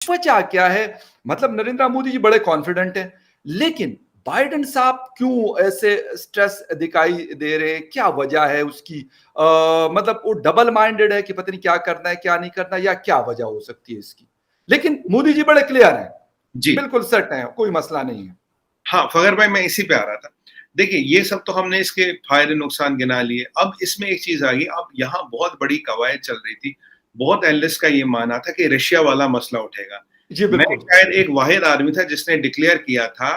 वजह क्या है? मतलब नरेंद्र मोदी जी बड़े कॉन्फिडेंट हैं, लेकिन बाइडेन साहब क्यों ऐसे स्ट्रेस दिखाई दे रहे हैं? क्या वजह है उसकी? मतलब वो डबल माइंडेड है कि पता नहीं क्या करना है, क्या नहीं करना, या क्या वजह हो सकती है इसकी? लेकिन मोदी जी बड़े क्लियर हैं, जी बिल्कुल सेट हैं, कोई मसला नहीं है। हाँ, फगर भाई मैं इसी पे आ रहा था। देखिए ये सब तो हमने इसके फायदे नुकसान गिना लिए। अब इसमें एक चीज आ गई, अब यहाँ बहुत बड़ी कवायद चल रही थी, बहुत एनालिस्ट का ये मानना था कि रशिया वाला मसला उठेगा। जी मैं बिल्कुल। शायद एक वाहिद आदमी था जिसने डिक्लेयर किया था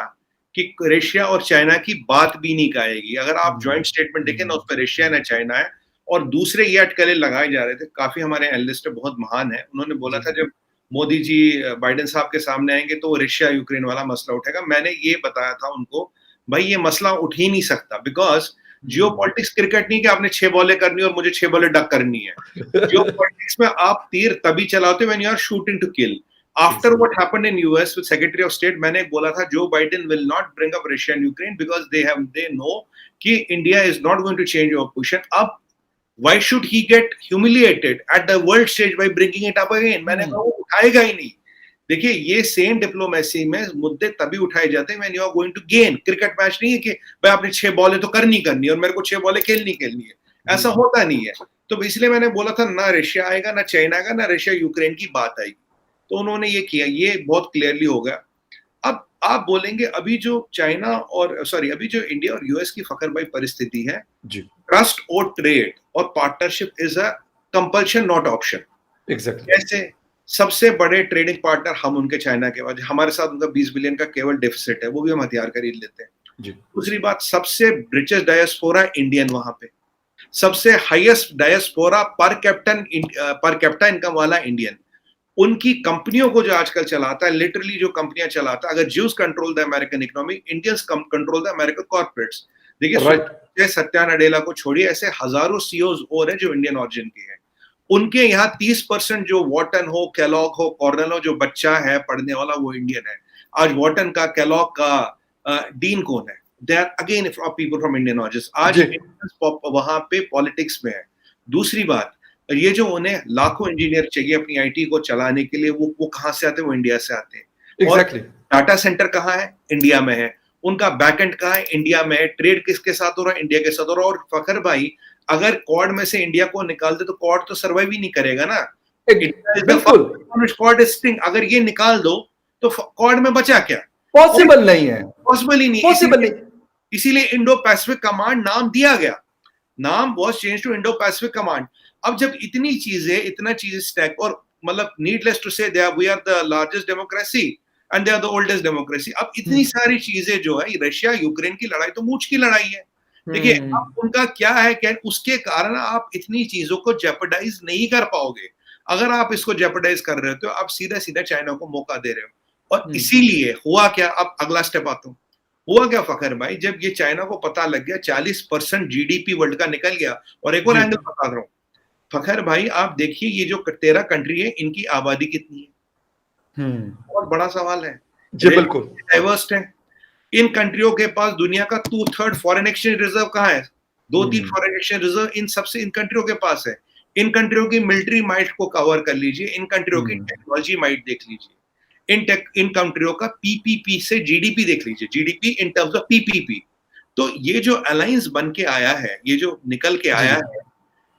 कि रशिया और चाइना की बात भी नहीं आएगी। अगर आप ज्वाइंट स्टेटमेंट देखें ना, उस पर रशिया ना चाइना है, और दूसरे ये अटकलें लगाए जा रहे थे। काफी हमारे एनालिस्ट बहुत महान है, उन्होंने बोला था जब मोदी जी बाइडेन साहब के सामने आएंगे तो रशिया यूक्रेन वाला मसला उठेगा। मैंने ये बताया था उनको, भाई ये मसला उठ ही नहीं सकता, बिकॉज जियो पॉलिटिक्स क्रिकेट नहीं कि आपने 6 बॉलें करनी और मुझे 6 बॉलें डक करनी है। जियो पॉलिटिक्स में आप तीर तभी चलाते when you are shooting to kill. After what happened in US with secretary of state, मैंने बोला था Joe Biden will not bring up Russia and Ukraine because they know कि India is not going to change your position. अब why should he get humiliated at the world stage by bringing it up again? मैंने कहा वो उठाएगा ही नहीं। देखिए ये same diplomacy में मुद्दे तभी उठाए जाते हैं when you are going to gain। Cricket match नहीं है कि भाई आपने 6 बॉलें तो करनी करनी और मेरे को 6 बॉलें खेलनी खेलनी है, ऐसा होता नहीं है। तो इसलिए मैंने बोला था ना रशिया आएगा, ना चाइना आएगा, ना रशिया यूक्रेन की बात आएगी। तो उन्होंने ये किया, ये बहुत क्लियरली हो गया। अब आप बोलेंगे अभी जो चाइना और अभी जो इंडिया और यूएस की फकर भाई परिस्थिति है, ट्रस्ट और ट्रेड और partnership is a compulsion not option. Exactly. जैसे सबसे बड़े ट्रेडिंग पार्टनर हम उनके चाइना के बाद, हमारे साथ उनका 20 बिलियन का केवल डेफिसिट है, वो भी हम हथियार खरीद लेते हैं। दूसरी बात, सबसे रिचेस्ट डायस्पोरा इंडियन वहां पे, सबसे हाईएस्ट डायस्पोरा पर कैप्टा इनकम वाला इंडियन। उनकी कंपनियों को जो आजकल चलाता है, लिटरली जो कंपनियां चलाता है, अगर Jews control the American economy, Indians control the American corporates. देखिए सत्या नडेला को छोड़िए, ऐसे हजारों सीईओज और हैं जो इंडियन ऑरिजिन के हैं। उनके यहाँ 30% जो वॉटन हो, केलॉग हो, कॉर्नेल हो, जो बच्चा है पढ़ने वाला वो इंडियन है। आज वॉटन का, केलॉग का डीन कौन है? They are again people from Indian origin. आज वहां पे पॉलिटिक्स में है। दूसरी बात, ये जो उन्हें लाखों इंजीनियर चाहिए अपनी आईटी को चलाने के लिए, वो कहां से आते हैं? वो इंडिया से आते हैं। और डाटा सेंटर कहाँ है? इंडिया में है। उनका बैकएंड कहाँ है? इंडिया में है। ट्रेड किसके साथ हो रहा है? इंडिया के साथ हो रहा है। और फखर भाई अगर क्वाड में से इंडिया को निकाल दे तो क्वाड तो सर्वाइव ही नहीं करेगा ना। बिल्कुल। अगर ये निकाल दो तो क्वाड में बचा क्या? पॉसिबल नहीं है, पॉसिबल ही नहीं, पॉसिबल नहीं। इसीलिए इंडो पैसिफिक कमांड नाम दिया गया, नाम was change to Indo Pacific command. अब जब इतनी चीजें स्टैक, और मतलब needless to say we are the largest democracy and they are the oldest democracy. अब इतनी सारी चीजें जो है, रशिया यूक्रेन की लड़ाई तो मूंछ की लड़ाई है। देखिए अब उनका क्या है, क्या उसके कारण आप इतनी चीजों को जेपरडाइज नहीं कर पाओगे। अगर आप इसको जेपरडाइज कर रहे हो तो आप सीधा सीधा चाइना को मौका दे रहे हो। और इसीलिए हुआ क्या, अब अगला स्टेप आता हूं, हुआ क्या फखर भाई, जब ये चाइना को पता लग गया 40% जीडीपी वर्ल्ड का निकल गया। और एक और एंगल बता रहा हूं फखर भाई, आप देखिए ये जो 13 कंट्री है, इनकी आबादी कितनी है? बहुत बड़ा सवाल है जी। बिल्कुल डाइवर्स है। इन कंट्रियों के पास दुनिया का 2/3 फॉरेन एक्सचेंज रिजर्व कहाँ है? 2-3 फॉरेन एक्सचेंज रिजर्व इन कंट्रियों के पास है। इन कंट्रियों की मिलिट्री माइट को कवर कर लीजिए, इन कंट्रियों की टेक्नोलॉजी माइट देख लीजिए, इन कंट्रियों का पीपीपी से जीडीपी देख लीजिए, GDP in terms of PPP. तो ये जो अलायंस बन के आया है, ये जो निकल के आया है,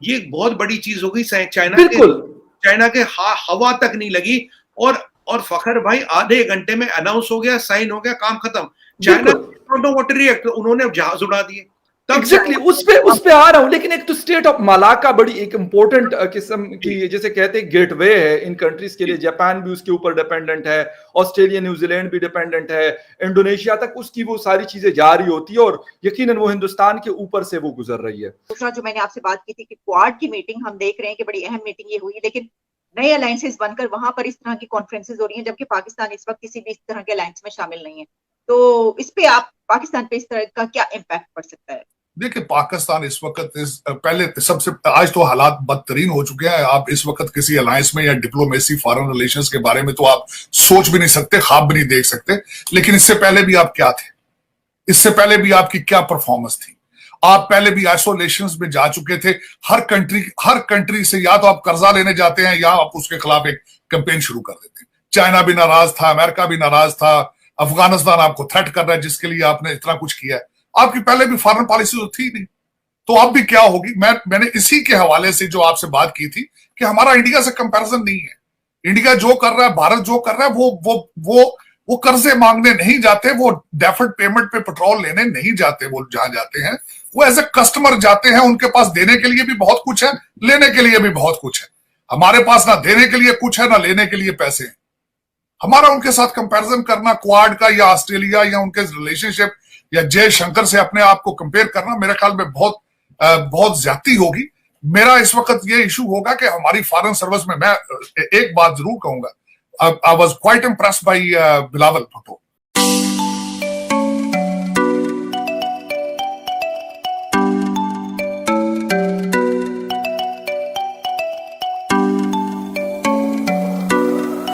ये बहुत बड़ी चीज हो गई। चाइना के हवा तक नहीं लगी। और फखर भाई आधे घंटे में अनाउंस हो गया, साइन हो गया, काम खत्म। China don't know what to react, उन्होंने जहाज उड़ा दिए। एग्जैक्टली उस पे आ रहा हूं। लेकिन एक तो स्टेट ऑफ मलाका बड़ी एक इंपॉर्टेंट किस्म की, जैसे कहते हैं गेटवे है इन कंट्रीज के लिए। जापान भी उसके ऊपर डिपेंडेंट है, ऑस्ट्रेलिया न्यूजीलैंड भी डिपेंडेंट है, इंडोनेशिया तक उसकी वो सारी चीजें जा रही होती है, और यकीनन वो हिंदुस्तान के ऊपर से वो गुजर रही है। दूसरा जो मैंने आपसे बात की थी कि क्वाड की मीटिंग हम देख रहे हैं कि बड़ी अहम मीटिंग ये हुई, लेकिन नए अलायंसेस बनकर वहां पर इस तरह की कॉन्फ्रेंसेज हो रही हैं, जबकि पाकिस्तान इस वक्त किसी भी इस तरह के अलायंस में शामिल नहीं है। तो इस पे आप पाकिस्तान पे इस तरह का क्या इम्पैक्ट पड़ सकता है? देखिए पाकिस्तान इस वक्त पहले सबसे आज तो हालात बदतरीन हो चुके हैं। आप इस वक्त किसी अलायंस में या डिप्लोमेसी फॉरेन रिलेशंस के बारे में तो आप सोच भी नहीं सकते, ख्वाब भी नहीं देख सकते। लेकिन इससे पहले भी आप क्या थे? इससे पहले भी आपकी क्या परफॉर्मेंस थी? आप पहले भी आइसोलेशन में जा चुके थे। हर कंट्री से या तो आप कर्जा लेने जाते हैं या आप उसके खिलाफ एक कैंपेन शुरू कर देते हैं। चाइना भी नाराज था, अमेरिका भी नाराज था, अफगानिस्तान आपको थ्रेट कर रहा है जिसके लिए आपने इतना कुछ किया है। आपकी पहले भी फॉरेन पॉलिसी तो थी नहीं, तो अब भी क्या होगी? मैंने इसी के हवाले से जो आपसे बात की थी कि हमारा इंडिया से कंपैरिजन नहीं है। इंडिया जो कर रहा है, भारत जो कर रहा है, वो कर्जे मांगने नहीं जाते, वो डेफर्ड पेमेंट पे पेट्रोल लेने नहीं जाते। वो जहां जाते हैं वो एज ए कस्टमर जाते हैं, उनके पास देने के लिए भी बहुत कुछ है, लेने के लिए भी बहुत कुछ है। हमारे पास ना देने के लिए कुछ है, ना लेने के लिए पैसे हैं। हमारा उनके साथ कंपैरिजन करना, क्वाड का या ऑस्ट्रेलिया या उनके रिलेशनशिप या जयशंकर से अपने आप को कंपेयर करना, मेरे ख्याल में बहुत ज्यादती होगी। मेरा इस वक्त ये इशू होगा कि हमारी फॉरेन सर्विस में, मैं एक बात जरूर कहूंगा, I was quite impressed by Bilawal Bhutto.